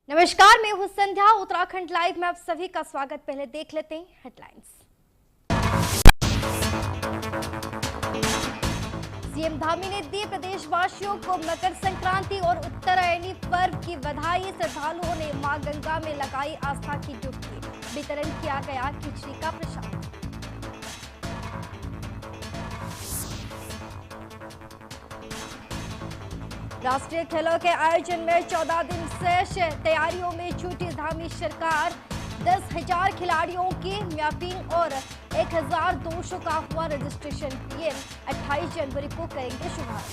नमस्कार, मैं हूं संध्या। उत्तराखंड लाइव में आप सभी का स्वागत। पहले देख लेते हैं हेडलाइंस। सीएम धामी ने दी प्रदेशवासियों को मकर संक्रांति और उत्तरायणी पर्व की बधाई। श्रद्धालुओं ने मां गंगा में लगाई आस्था की डुबकी। वितरण किया गया खिचड़ी का प्रसाद। राष्ट्रीय खेलों के आयोजन में 14 दिन शेष। तैयारियों में जुटी धामी सरकार। 10,000 खिलाड़ियों की मैपिंग और 1,200 का हुआ रजिस्ट्रेशन। पीएम 28 जनवरी को करेंगे शुभारंभ।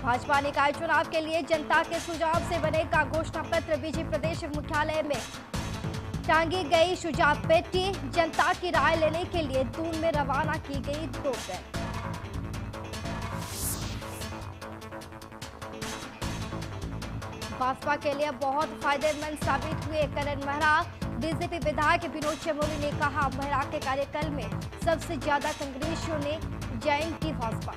भाजपा निकाय चुनाव के लिए जनता के सुझाव से बनेगा घोषणा पत्र। बीजेपी प्रदेश मुख्यालय में टांगी गई सुझाव पेटी। जनता की राय लेने के लिए दून में रवाना की गई 2 बैग। भाजपा के लिए बहुत फायदेमंद साबित हुए करण मेहरा। बीजेपी विधायक विनोद चमोली ने कहा, मेहरा के कार्यकाल में सबसे ज्यादा कांग्रेसियों ने ज्वाइन की भाजपा।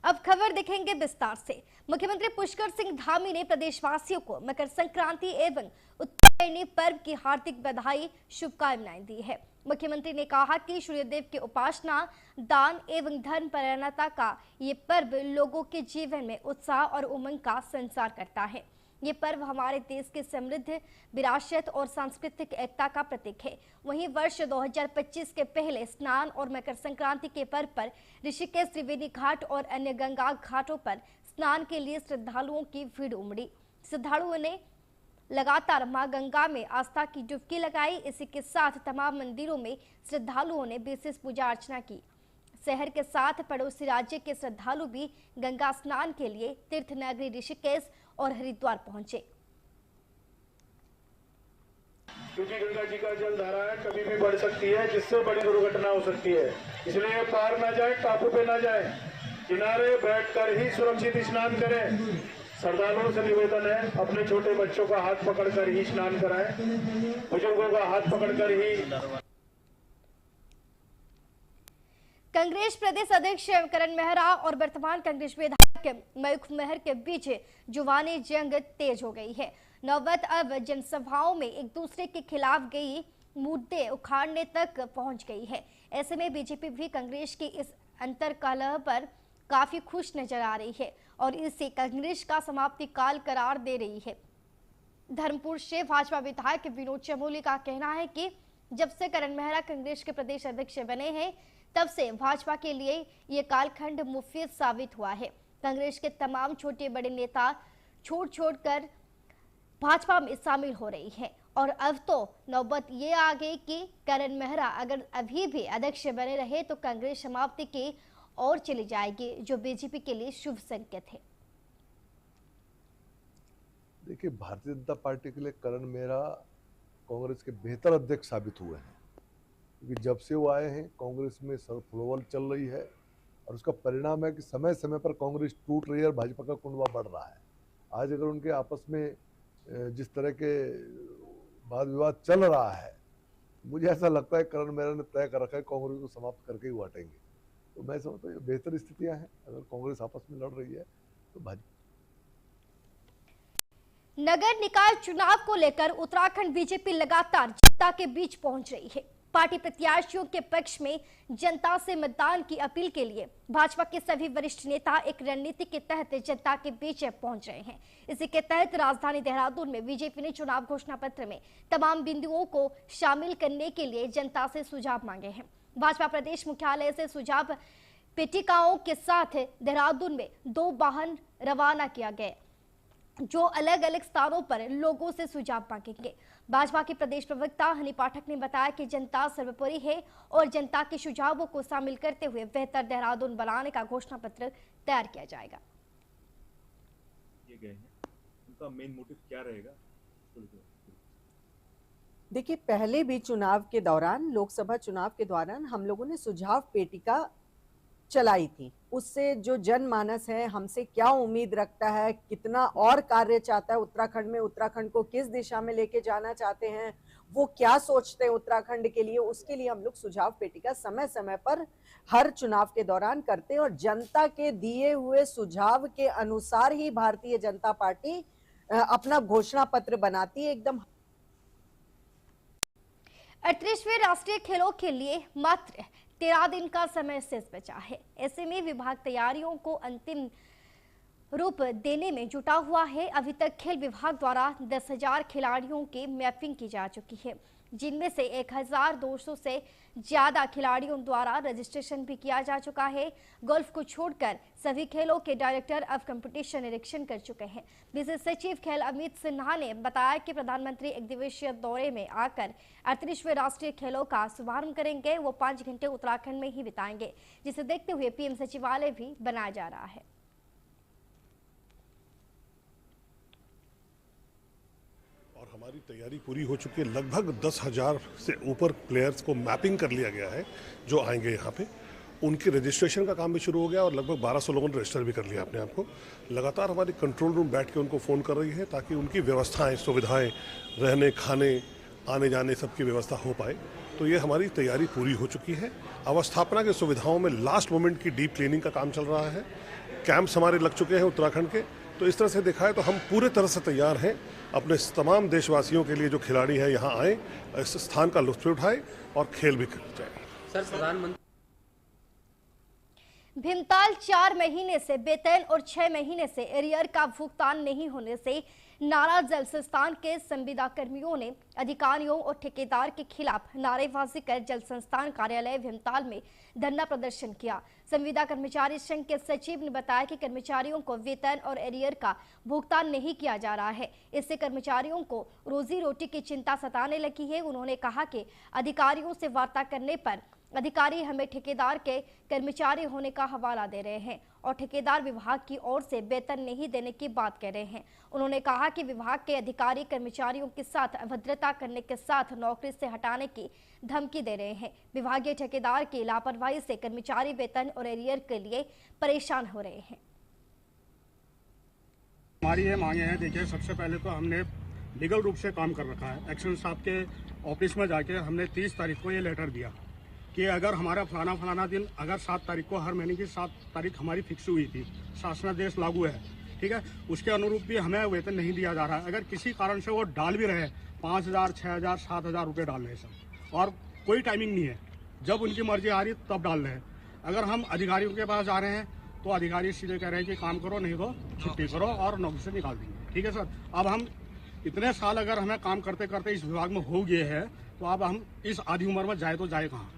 अब खबर देखेंगे विस्तार से। मुख्यमंत्री पुष्कर सिंह धामी ने प्रदेशवासियों को मकर संक्रांति एवं उत्तरायणी पर्व की हार्दिक बधाई, शुभकामनाएं दी है। मुख्यमंत्री ने कहा कि सूर्यदेव की उपासना, दान एवं धर्म परायणता का ये पर्व लोगों के जीवन में उत्साह और उमंग का संचार करता है। ये पर्व हमारे देश की समृद्ध विरासत और सांस्कृतिक एकता का प्रतीक है। वहीं वर्ष 2025 के पहले स्नान और मकर संक्रांति के पर्व पर ऋषिकेश, त्रिवेणी घाट और अन्य गंगा घाटों पर स्नान के लिए श्रद्धालुओं की भीड़ उमड़ी। श्रद्धालुओं ने लगातार मां गंगा में आस्था की डुबकी लगाई। इसी के साथ तमाम मंदिरों में श्रद्धालुओं ने विशेष पूजा अर्चना की। शहर के साथ पड़ोसी राज्य के श्रद्धालु भी गंगा स्नान के लिए तीर्थ नगरी ऋषिकेश और हरिद्वार पहुंचे। क्योंकि गंगा जी का जल धारा है, कभी भी बढ़ सकती है, जिससे बड़ी दुर्घटना हो सकती है। इसलिए पार ना जाए, टापू पे ना जाए, किनारे बैठकर ही सुरक्षित स्नान करें। श्रद्धालुओं से निवेदन है, अपने छोटे बच्चों का हाथ पकड़कर ही स्नान कराएं, बुजुर्गों का हाथ पकड़कर ही। कांग्रेस प्रदेश अध्यक्ष करण मेहरा और वर्तमान कांग्रेस विधायक मयूख मेहर के बीच जुबानी जंग तेज हो गई है। नौबत अब जनसभाओं में एक दूसरे के खिलाफ गई मुद्दे उखाड़ने तक पहुंच गई है। ऐसे में बीजेपी भी कांग्रेस की इस अंतर्कलह पर काफी खुश नजर आ रही है और इसे कांग्रेस का समाप्ति काल करार दे रही है। धर्मपुर से भाजपा विधायक विनोद चमोली का कहना है कि जब से करण मेहरा कांग्रेस के प्रदेश अध्यक्ष बने हैं, तब से भाजपा के लिए ये कालखंड मुफीद साबित हुआ है। कांग्रेस के तमाम छोटे बड़े नेता छोड़ भाजपा में शामिल हो रही है और अब तो नौबत ये आ गई कि करण मेहरा अगर अभी भी अध्यक्ष बने रहे तो कांग्रेस समाप्ति की ओर चली जाएगी, जो बीजेपी के लिए शुभ संकेत है। देखिए, भारतीय जनता पार्टी के लिए करण मेहरा कांग्रेस के बेहतर अध्यक्ष साबित हुए हैं, क्योंकि जब से वो आए हैं कांग्रेस में सरफ्लोवल चल रही है और उसका परिणाम है कि समय समय पर कांग्रेस टूट रही है और भाजपा का कुंडवा बढ़ रहा है। आज अगर उनके आपस में जिस तरह के वाद विवाद चल रहा है, मुझे ऐसा लगता है करण मेहरा ने तय कर रखा है कांग्रेस को समाप्त करके ही वो हटेंगे। तो मैं समझता हूँ बेहतर स्थितियां हैं। अगर कांग्रेस आपस में लड़ रही है तो भाजपा। नगर निकाय चुनाव को लेकर उत्तराखंड बीजेपी लगातार जनता के बीच पहुंच रही है। पार्टी प्रत्याशियों के पक्ष में जनता से मतदान की अपील के लिए भाजपा के सभी वरिष्ठ नेता एक रणनीति के तहत जनता के बीच पहुंच रहे हैं। इसी के तहत राजधानी देहरादून में बीजेपी ने चुनाव घोषणा पत्र में तमाम बिंदुओं को शामिल करने के लिए जनता से सुझाव मांगे हैं। भाजपा प्रदेश मुख्यालय से सुझाव पेटिकाओं के साथ देहरादून में 2 वाहन रवाना किया गया, जो अलग अलग स्थानों पर लोगों से सुझाव मांगेंगे। भाजपा के प्रदेश प्रवक्ता हनी पाठक ने बताया कि जनता सर्वोपरि है और जनता के सुझावों को शामिल करते हुए बेहतर देहरादून बनाने का घोषणा पत्र तैयार किया जाएगा। ये गए हैं, उनका मेन मोटिव क्या रहेगा? देखिए, पहले भी चुनाव के दौरान, लोकसभा चुनाव के दौरान हम लोगों ने सुझाव पेटिका चलाई थी। उससे जो जनमानस है हमसे क्या उम्मीद रखता है, कितना और कार्य चाहता है उत्तराखंड में, उत्तराखंड को किस दिशा में लेके जाना चाहते हैं, वो क्या सोचते हैं उत्तराखंड के लिए, उसके लिए हम लोग सुझाव पेटिका समय समय पर हर चुनाव के दौरान करते हैं और जनता के दिए हुए सुझाव के अनुसार ही भारतीय जनता पार्टी अपना घोषणा पत्र बनाती है। एकदम 38वें राष्ट्रीय खेलों के लिए मात्र 13 दिन का समय शेष बचा है। ऐसे में विभाग तैयारियों को अंतिम रूप देने में जुटा हुआ है। अभी तक खेल विभाग द्वारा 10,000 खिलाड़ियों की मैपिंग की जा चुकी है, जिनमें से 1,200 से ज्यादा खिलाड़ियों द्वारा रजिस्ट्रेशन भी किया जा चुका है। गोल्फ को छोड़कर सभी खेलों के डायरेक्टर अब कंपटीशन निरीक्षण कर चुके हैं। विशेष सचिव खेल अमित सिन्हा ने बताया कि प्रधानमंत्री एक दिवसीय दौरे में आकर 38वें राष्ट्रीय खेलों का शुभारंभ करेंगे। वो 5 घंटे उत्तराखंड में ही बिताएंगे, जिसे देखते हुए पीएम सचिवालय भी बनाया जा रहा है। और हमारी तैयारी पूरी हो चुकी है। लगभग 10,000 से ऊपर प्लेयर्स को मैपिंग कर लिया गया है जो आएंगे यहाँ पे। उनकी रजिस्ट्रेशन का काम भी शुरू हो गया और लगभग 1,200 लोगों ने रजिस्टर भी कर लिया अपने आप को। लगातार हमारी कंट्रोल रूम बैठ के उनको फ़ोन कर रही है ताकि उनकी व्यवस्थाएं, सुविधाएं, रहने खाने आने जाने सबकी व्यवस्था हो पाए। तो ये हमारी तैयारी पूरी हो चुकी है। अवस्थापना की सुविधाओं में लास्ट मोमेंट की डीप क्लीनिंग का काम चल रहा है। कैंप्स हमारे लग चुके हैं उत्तराखंड के। तो इस तरह से देखा है तो हम पूरे तरह से तैयार हैं अपने तमाम देशवासियों के लिए जो खिलाड़ी हैं यहाँ आए, इस स्थान का लुत्फ उठाए और खेल भी कर जाए। सर, प्रधानमंत्री भीमताल 4 महीने से वेतन और 6 महीने से एरियर का भुगतान नहीं होने से नाराज जल संस्थान के संविदा कर्मियों ने अधिकारियों और ठेकेदार के खिलाफ नारेबाजी कर जल संस्थान कार्यालय भीमताल में धरना प्रदर्शन किया। संविदा कर्मचारी संघ के सचिव ने बताया कि कर्मचारियों को वेतन और एरियर का भुगतान नहीं किया जा रहा है। इससे कर्मचारियों को रोजी रोटी की चिंता सताने लगी है। उन्होंने कहा कि अधिकारियों से वार्ता करने पर अधिकारी हमें ठेकेदार के कर्मचारी होने का हवाला दे रहे हैं और ठेकेदार विभाग की ओर से वेतन नहीं देने की बात कह रहे हैं। उन्होंने कहा कि विभाग के अधिकारी कर्मचारियों के साथ अभद्रता करने के साथ नौकरी से हटाने की धमकी दे रहे हैं। विभागीय ठेकेदार की लापरवाही से कर्मचारी वेतन और एरियर के लिए परेशान हो रहे हैं। हमारी ये मांगे हैं, देखिए सबसे पहले तो हमने लीगल रूप से काम कर रखा है। एक्शन साहब के ऑफिस में जाके हमने 30 तारीख को ये लेटर दिया कि अगर हमारा फलाना दिन, अगर 7 तारीख को, हर महीने की 7 तारीख हमारी फिक्स हुई थी, शासनादेश लागू है, ठीक है, उसके अनुरूप भी हमें वेतन नहीं दिया जा रहा है। अगर किसी कारण से वो डाल भी रहे 5,000, 6,000, 7,000 रुपये डाल रहे हैं सब, और कोई टाइमिंग नहीं है, जब उनकी मर्जी आ रही तब डाल रहे हैं। अगर हम अधिकारियों के पास जा रहे हैं तो अधिकारी सीधे कह रहे हैं कि काम करो, नहीं तो छुट्टी करो और नौकरी से निकाल देंगे। ठीक है सर, अब हम इतने साल अगर हमें काम करते करते इस विभाग में हो गए हैं, तो अब हम इस आधी उम्र में जाए तो जाए कहाँ।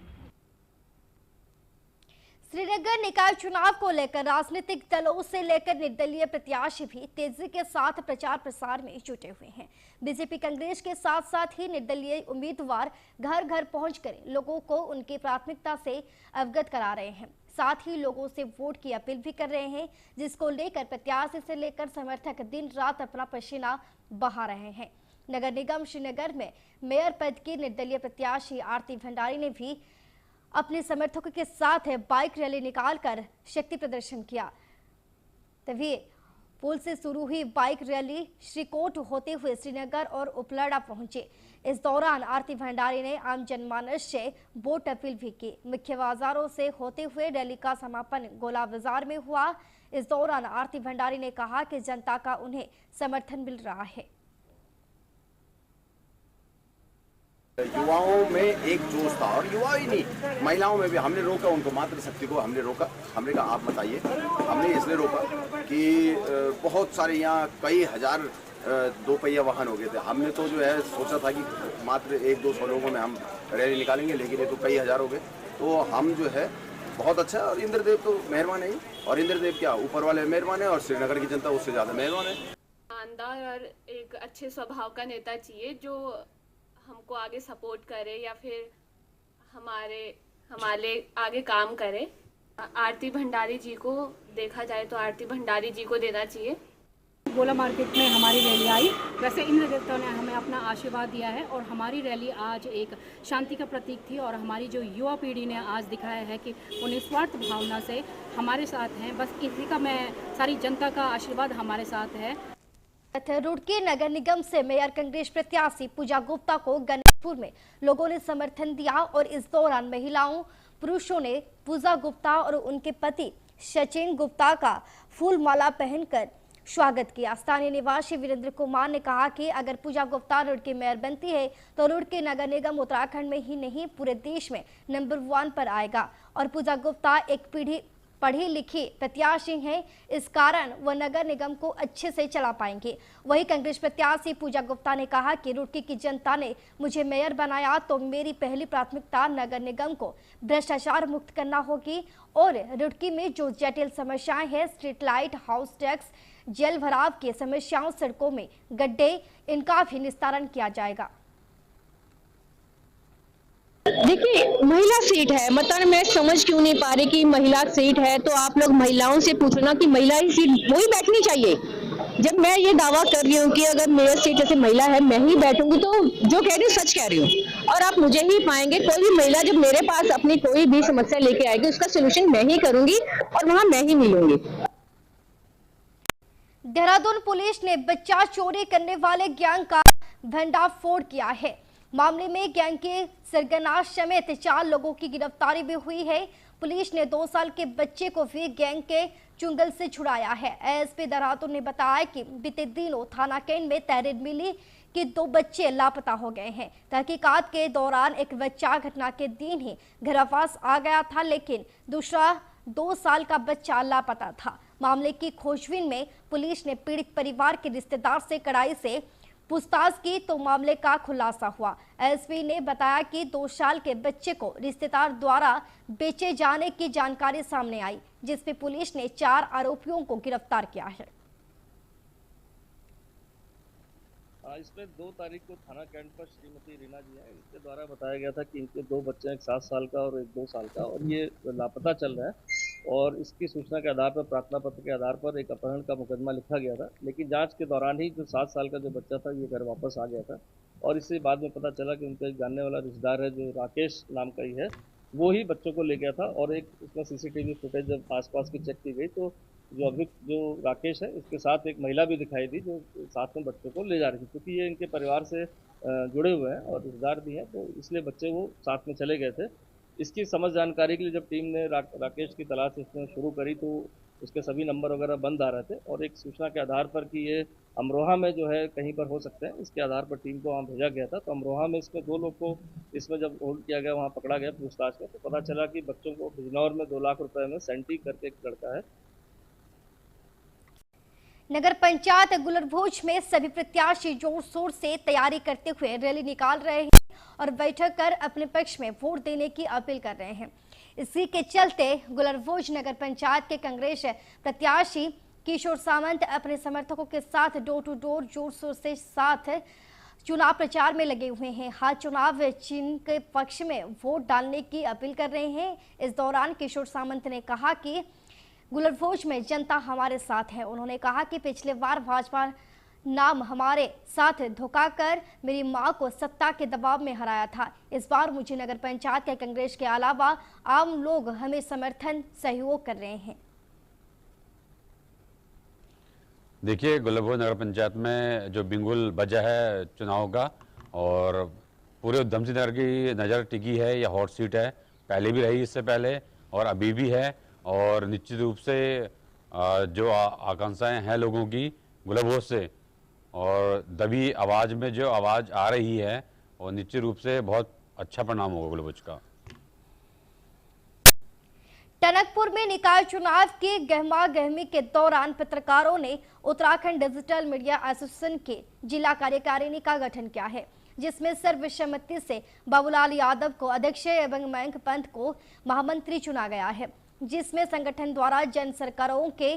श्रीनगर निकाय चुनाव को लेकर राजनीतिक दलों से लेकर निर्दलीय प्रत्याशी भी तेजी के साथ प्रचार प्रसार में जुटे हुए हैं। बीजेपी कांग्रेस के साथ साथ ही निर्दलीय उम्मीदवार घर घर पहुंचकर लोगों को उनकी प्राथमिकता से अवगत करा रहे हैं। साथ ही लोगों से वोट की अपील भी कर रहे हैं, जिसको लेकर प्रत्याशी से लेकर समर्थक दिन रात अपना पसीना बहा रहे हैं। नगर निगम श्रीनगर में मेयर पद की निर्दलीय प्रत्याशी आरती भंडारी ने भी अपने समर्थकों के साथ बाइक रैली निकालकर शक्ति प्रदर्शन किया। तभी पुल से शुरू हुई बाइक रैली श्रीकोट होते हुए श्रीनगर और उपलाड़ा पहुंचे। इस दौरान आरती भंडारी ने आम जनमानस से वोट अपील भी की। मुख्य बाजारों से होते हुए रैली का समापन गोला बाजार में हुआ। इस दौरान आरती भंडारी ने कहा कि जनता का उन्हें समर्थन मिल रहा है। युवाओं में एक जोश था, और युवा ही नहीं, महिलाओं में भी। हमने रोका उनको, मातृशक्ति को हमने रोका। हमने कहा आप बताइए। हमने इसलिए रोका कि बहुत सारे यहाँ कई हजार 2 पहिया वाहन हो गए थे। हमने तो जो है सोचा था कि मात्र 100-200 लोगों में हम रैली निकालेंगे, लेकिन ये तो कई हजार हो गए। तो हम जो है बहुत अच्छा, और इंद्रदेव तो मेहरबान है, और इंद्रदेव क्या, ऊपर वाले मेहरबान है, और श्रीनगर की जनता उससे ज़्यादा मेहरबान है। ईमानदार और एक अच्छे स्वभाव का नेता चाहिए जो हमको आगे सपोर्ट करे या फिर हमारे आगे काम करे। आरती भंडारी जी को देखा जाए तो आरती भंडारी जी को देना चाहिए। गोला मार्केट में हमारी रैली आई। वैसे इंद्र देवताओं ने हमें अपना आशीर्वाद दिया है और हमारी रैली आज एक शांति का प्रतीक थी, और हमारी जो युवा पीढ़ी ने आज दिखाया है कि वो निस्वार्थ भावना से हमारे साथ हैं। बस इसी का मैं सारी जनता का आशीर्वाद हमारे साथ है। रुड़की नगर निगम से मेयर कांग्रेस प्रत्याशी पूजा गुप्ता को जौनपुर में लोगों ने समर्थन दिया और इस दौरान महिलाओं पुरुषों ने पूजा गुप्ता और उनके पति सचिन गुप्ता का फूल माला पहनकर स्वागत किया। स्थानीय निवासी वीरेंद्र कुमार ने कहा कि अगर पूजा गुप्ता रुड़की मेयर बनती है तो रुड़की नगर निगम उत्तराखंड में ही नहीं पूरे देश में नंबर 1 पर आएगा और पूजा गुप्ता एक पढ़ी लिखी प्रत्याशी हैं, इस कारण वह नगर निगम को अच्छे से चला पाएंगे। वहीं कांग्रेस प्रत्याशी पूजा गुप्ता ने कहा कि रुड़की की जनता ने मुझे मेयर बनाया तो मेरी पहली प्राथमिकता नगर निगम को भ्रष्टाचार मुक्त करना होगी और रुड़की में जो जटिल समस्याएं हैं, स्ट्रीट लाइट, हाउस टैक्स, जल भराव की समस्याओं, सड़कों में गड्ढे, इनका भी निस्तारण किया जाएगा। देखिए, महिला सीट है, मतलब मैं समझ क्यों नहीं पा रही कि महिला सीट है, तो आप लोग महिलाओं से पूछो ना कि महिला ही सीट वही बैठनी चाहिए। जब मैं ये दावा कर रही हूँ कि अगर मेयर सीट जैसे महिला है मैं ही बैठूंगी, तो जो कह रही हूँ सच कह रही हूँ और आप मुझे ही पाएंगे। कोई भी महिला जब मेरे पास अपनी कोई भी समस्या लेके आएगी उसका सोल्यूशन मैं ही करूंगी और वहाँ मैं ही मिलूंगी। देहरादून पुलिस ने बच्चा चोरी करने वाले गैंग का भंडाफोड़ किया है। मामले में गैंग के सरगना समेत 4 लोगों की गिरफ्तारी भी हुई है। पुलिस ने 2 साल के बच्चे को भी गैंग के चुंगल से छुड़ाया है। एएसपी देहरादून ने बताया कि बीते दिनों थाना कैंट में तहरीर मिली कि 2 बच्चे लापता हो गए हैं। तहकीकात के दौरान एक बच्चा घटना के दिन ही घर वापस आ गया था, लेकिन दूसरा 2 साल का बच्चा लापता था। मामले की खोजबीन में पुलिस ने पीड़ित परिवार के रिश्तेदार से कड़ाई से पूछताछ की तो मामले का खुलासा हुआ। एसपी ने बताया कि 2 साल के बच्चे को रिश्तेदार द्वारा बेचे जाने की जानकारी सामने आई, जिसमें पुलिस ने 4 आरोपियों को गिरफ्तार किया है। इसमें 2 तारीख को थाना कैंट पर श्रीमती रीना जी है, इसके द्वारा बताया गया था कि इनके 2 बच्चे हैं, एक 7 साल का और एक 2 साल का, और ये लापता चल रहा है। और इसकी सूचना के आधार पर, प्रार्थना पत्र के आधार पर एक अपहरण का मुकदमा लिखा गया था, लेकिन जांच के दौरान ही जो 7 साल का जो बच्चा था ये घर वापस आ गया था। और इससे बाद में पता चला कि उनका एक जानने वाला रिश्तेदार है जो राकेश नाम का ही है, वो ही बच्चों को ले गया था। और एक उसमें सीसीटीवी फुटेज जब आसपास की चेक की गई तो जो अभियुक्त जो राकेश है उसके साथ एक महिला भी दिखाई दी जो साथ में बच्चों को ले जा रही थी। क्योंकि ये इनके परिवार से जुड़े हुए हैं और रिश्तेदार भी हैं, तो इसलिए बच्चे वो साथ में चले गए थे। इसकी समझ जानकारी के लिए जब टीम ने राकेश की तलाश इसमें शुरू करी तो उसके सभी नंबर वगैरह बंद आ रहे थे, और एक सूचना के आधार पर कि ये अमरोहा में जो है कहीं पर हो सकते हैं, इसके आधार पर टीम को वहाँ भेजा गया था। तो अमरोहा में इसमें 2 लोग को इसमें जब होल्ड किया गया, वहाँ पकड़ा गया पूछताछ में, तो पता चला कि बच्चों को बिजनौर में 2 लाख रुपए में सेंटी करके एक लड़का है। नगर पंचायत गुलरभोज में सभी प्रत्याशी जोर शोर से तैयारी करते हुए रैली निकाल रहे हैं और बैठक कर अपने पक्ष में वोट देने की अपील कर रहे हैं। इसी के चलते गुलरभोज नगर पंचायत के कांग्रेस प्रत्याशी किशोर सामंत अपने समर्थकों के साथ डोर टू डोर जोर शोर से साथ चुनाव प्रचार में लगे हुए हैं। हर चुनाव चिन्ह के पक्ष में वोट डालने की अपील कर रहे हैं। इस दौरान किशोर सामंत ने कहा कि गुलरभोज में जनता हमारे साथ है। उन्होंने कहा कि पिछले बार भाजपा नाम हमारे साथ धोखा कर मेरी मां को सत्ता के दबाव में हराया था। इस बार मुझे नगर पंचायत के कांग्रेस के अलावा आम लोग हमें समर्थन सहयोग कर रहे हैं। देखिए, गुलरभोज नगर पंचायत में जो बिंगुल बजा है चुनाव का, और पूरे उधम सिंह नगर की नज़र टिकी है, यह हॉट सीट है, पहले भी रही इससे पहले और अभी भी है। और निश्चित रूप से जो आकांक्षाएं हैं लोगों की गुलरभोज से, और दबी आवाज़ में जो आवाज़ आ रही है, और निश्चित रूप से बहुत अच्छा परिणाम होगा गुलरभोज का। टनकपुर में निकाय चुनाव की गहमा गहमी के दौरान पत्रकारों ने उत्तराखंड डिजिटल मीडिया एसोसिएशन के जिला कार्यकारिणी का गठन किया है, जिसमें सर्वसम्मति से बाबूलाल यादव को अध्यक्ष एवं मयंक पंत को महामंत्री चुना गया है, जिसमें संगठन द्वारा जन सरकारों के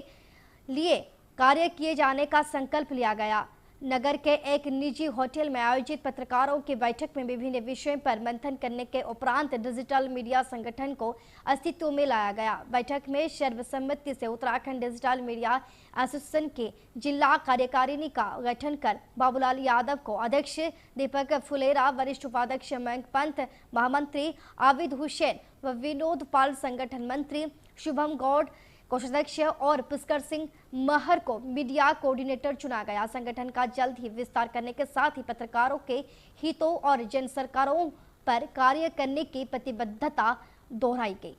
लिए कार्य किए जाने का संकल्प लिया गया। नगर के एक निजी होटल में आयोजित पत्रकारों की बैठक में विभिन्न विषयों पर मंथन करने के उपरांत डिजिटल मीडिया संगठन को अस्तित्व में लाया गया। बैठक में सर्वसम्मति से उत्तराखंड डिजिटल मीडिया एसोसिएशन के जिला कार्यकारिणी का गठन कर बाबूलाल यादव को अध्यक्ष, दीपक फुलेरा वरिष्ठ उपाध्यक्ष, मयंक पंत महामंत्री, आबिद हुसैन व विनोद पाल संगठन मंत्री, शुभम गौड़ कोषाध्यक्ष और पुष्कर सिंह महर को मीडिया कोऑर्डिनेटर चुना गया। संगठन का जल्द ही विस्तार करने के साथ ही पत्रकारों के हितों और जन सरकारों पर कार्य करने की प्रतिबद्धता दोहराई गई।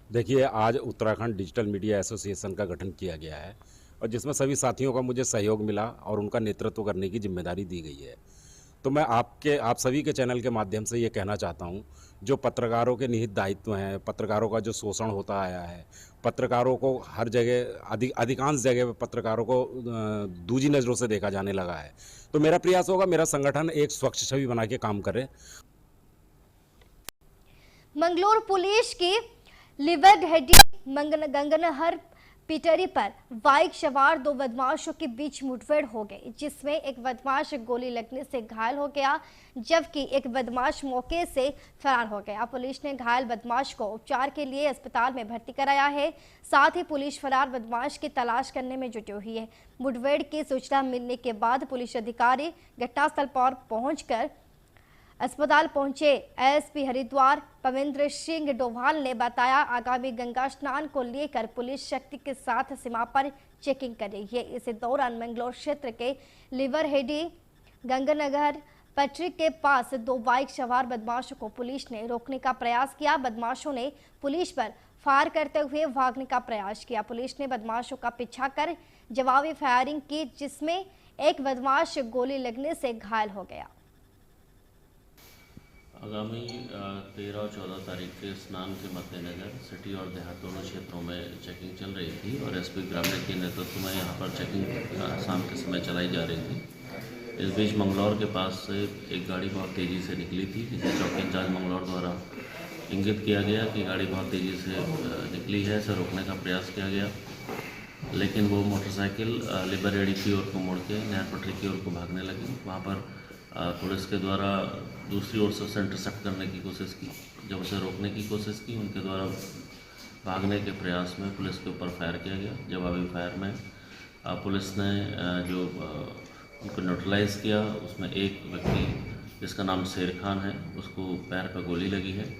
देखिए, आज उत्तराखंड डिजिटल मीडिया एसोसिएशन का गठन किया गया है और जिसमें सभी साथियों का मुझे सहयोग मिला और उनका नेतृत्व करने की जिम्मेदारी दी गई है। तो मैं आप सभी के चैनल के माध्यम से ये कहना चाहता हूँ, जो पत्रकारों के निहित दायित्व हैं, पत्रकारों का जो शोषण होता आया है, पत्रकारों को हर जगह अधिकांश जगह पत्रकारों को दूजी नज़रों से देखा जाने लगा है। तो मेरा प्रयास होगा, मेरा संगठन एक स्वच्छ छवि बना के काम करे। मंगलोर पुलिस की लिवरहेडी गंगनहर पिटरी पर बाइक सवार दो बदमाशों के बीच मुठभेड़ हो गई, जिसमें एक बदमाश गोली लगने से घायल हो गया जबकि एक बदमाश मौके से फरार हो गया। पुलिस ने घायल बदमाश को उपचार के लिए अस्पताल में भर्ती कराया है। साथ ही पुलिस फरार बदमाश की तलाश करने में जुटी हुई है। मुठभेड़ की सूचना मिलने के बाद पुलिस अधिकारी घटनास्थल पर पहुंचकर अस्पताल पहुंचे। एसपी हरिद्वार पविंद्र सिंह डोभाल ने बताया, आगामी गंगा स्नान को लेकर पुलिस शक्ति के साथ सीमा पर चेकिंग कर रही है। इसी दौरान मंगलोर क्षेत्र के लिवरहेडी गंगनगर पटरी के पास दो बाइक सवार बदमाशों को पुलिस ने रोकने का प्रयास किया। बदमाशों ने पुलिस पर फायर करते हुए भागने का प्रयास किया। पुलिस ने बदमाशों का पीछा कर जवाबी फायरिंग की, जिसमें एक बदमाश गोली लगने से घायल हो गया। आगामी 13 और 14 तारीख के स्नान के मद्देनजर सिटी और देहात दोनों क्षेत्रों में चेकिंग चल रही थी और एसपी ग्रामीण के नेतृत्व में यहाँ पर चेकिंग शाम के समय चलाई जा रही थी। इस बीच मंगलौर के पास से एक गाड़ी बहुत तेज़ी से निकली थी, जिसे चौकी इंचार्ज मंगलौर द्वारा इंगित किया गया कि गाड़ी बहुत तेज़ी से निकली है, इसे रोकने का प्रयास किया गया, लेकिन वो मोटरसाइकिल लिबरेडी की ओर को मुड़ के नहर पटरी की ओर को भागने लगी। वहाँ पर पुलिस के द्वारा दूसरी ओर से उसे इंटरसेप्ट करने की कोशिश की। जब उसे रोकने की कोशिश की, उनके द्वारा भागने के प्रयास में पुलिस के ऊपर फायर किया गया। जवाबी फायर में पुलिस ने जो उनको न्यूट्रलाइज किया, उसमें एक व्यक्ति जिसका नाम शेर खान है, उसको पैर पर गोली लगी है।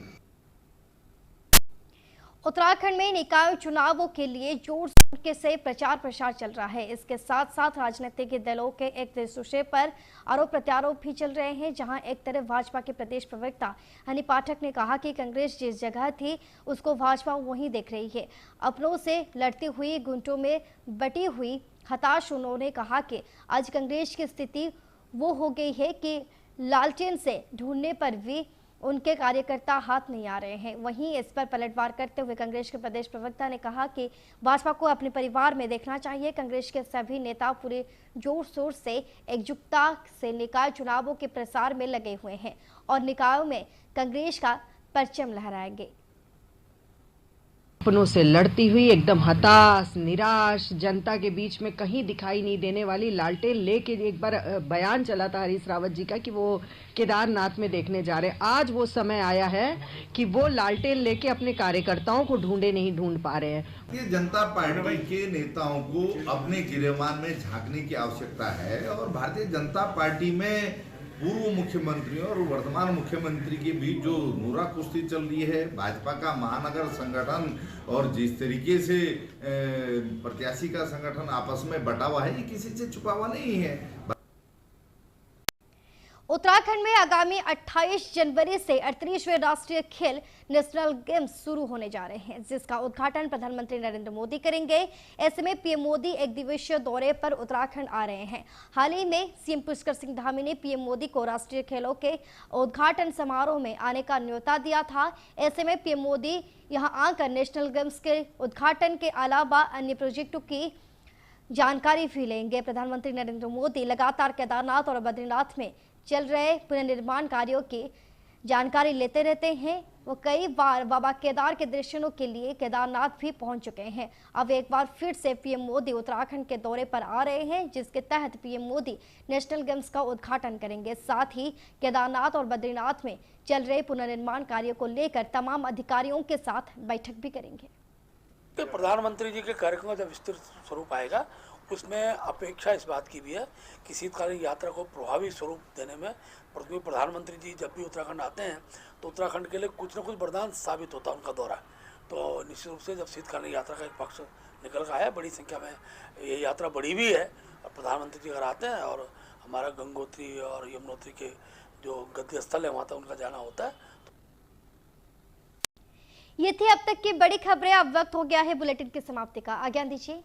उत्तराखंड में निकाय चुनावों के लिए जोर शोर से प्रचार प्रसार चल रहा है। इसके साथ साथ राजनीतिक दलों के एक दूसरे पर आरोप प्रत्यारोप भी चल रहे हैं। जहां एक तरफ भाजपा के प्रदेश प्रवक्ता हनी पाठक ने कहा कि कांग्रेस जिस जगह थी उसको भाजपा वहीं देख रही है। अपनों से लड़ती हुई गुंटों में बटी हुई हताश उन्होंने कहा कि आज कांग्रेस की स्थिति वो हो गई है कि लालटेन से ढूंढने पर भी उनके कार्यकर्ता हाथ नहीं आ रहे हैं। वहीं इस पर पलटवार करते हुए कांग्रेस के प्रदेश प्रवक्ता ने कहा कि भाजपा को अपने परिवार में देखना चाहिए। कांग्रेस के सभी नेता पूरे जोर शोर से एकजुटता से निकाय चुनावों के प्रसार में लगे हुए हैं और निकायों में कांग्रेस का परचम लहराएंगे। अपनों से लड़ती हुई एकदम हताश निराश जनता के बीच में कहीं दिखाई नहीं देने वाली लालटेन लेके एक बार बयान चला था हरीश रावत जी का कि वो केदारनाथ में देखने जा रहे हैं। आज वो समय आया है कि वो लालटेन लेके अपने कार्यकर्ताओं को नहीं ढूंढ पा रहे हैं। भारतीय जनता पार्टी के नेताओं को अपने गिरेबान में झांकने की आवश्यकता है और भारतीय जनता पार्टी में पूर्व मुख्यमंत्री और वर्तमान मुख्यमंत्री के बीच जो नूरा कुश्ती चल रही है, भाजपा का महानगर संगठन और जिस तरीके से प्रत्याशी का संगठन आपस में बटा हुआ है, ये किसी से छुपा हुआ नहीं है। उत्तराखंड में आगामी 28 जनवरी से 38वें राष्ट्रीय खेल नेशनल गेम्स शुरू होने जा रहे हैं, जिसका उद्घाटन प्रधानमंत्री नरेंद्र मोदी करेंगे। ऐसे में पीएम मोदी एक दिवसीय दौरे पर उत्तराखंड आ रहे हैं। हाल ही में सीएम पुष्कर सिंह धामी ने पीएम मोदी को राष्ट्रीय खेलों के उद्घाटन समारोह में आने का न्योता दिया था। ऐसे में पीएम मोदी यहां आकर नेशनल गेम्स के उद्घाटन के अलावा अन्य प्रोजेक्टों की जानकारी भी लेंगे। प्रधानमंत्री नरेंद्र मोदी लगातार केदारनाथ और बद्रीनाथ में चल रहे पुनर्निर्माण कार्यों की जानकारी लेते रहते हैं। वो कई बार बाबा केदार के दर्शनों के लिए केदारनाथ भी पहुंच चुके हैं। अब एक बार फिर से पीएम मोदी उत्तराखंड के दौरे पर आ रहे हैं, जिसके तहत पीएम मोदी नेशनल गेम्स का उद्घाटन करेंगे। साथ ही केदारनाथ और बद्रीनाथ में चल रहे पुनर्निर्माण कार्यों को लेकर तमाम अधिकारियों के साथ बैठक भी करेंगे। प्रधानमंत्री जी के कार्यक्रम का जब विस्तृत स्वरूप आएगा, उसमें अपेक्षा इस बात की भी है कि शीतकालीन यात्रा को प्रभावी स्वरूप देने में प्रधानमंत्री जी जब भी उत्तराखंड आते हैं तो उत्तराखंड के लिए कुछ न कुछ वरदान साबित होता है उनका दौरा। तो निश्चित रूप से जब शीतकालीन यात्रा का एक पक्ष निकल का है, बड़ी संख्या में ये यात्रा बढ़ी भी है और प्रधानमंत्री जी अगर आते हैं और हमारा गंगोत्री और यमुनोत्री के जो गद्य स्थल है वहाँ तक उनका जाना होता है। ये थी अब तक की बड़ी खबरें। अब वक्त हो गया है बुलेटिन की समाप्ति का। आज्ञा दीजिए।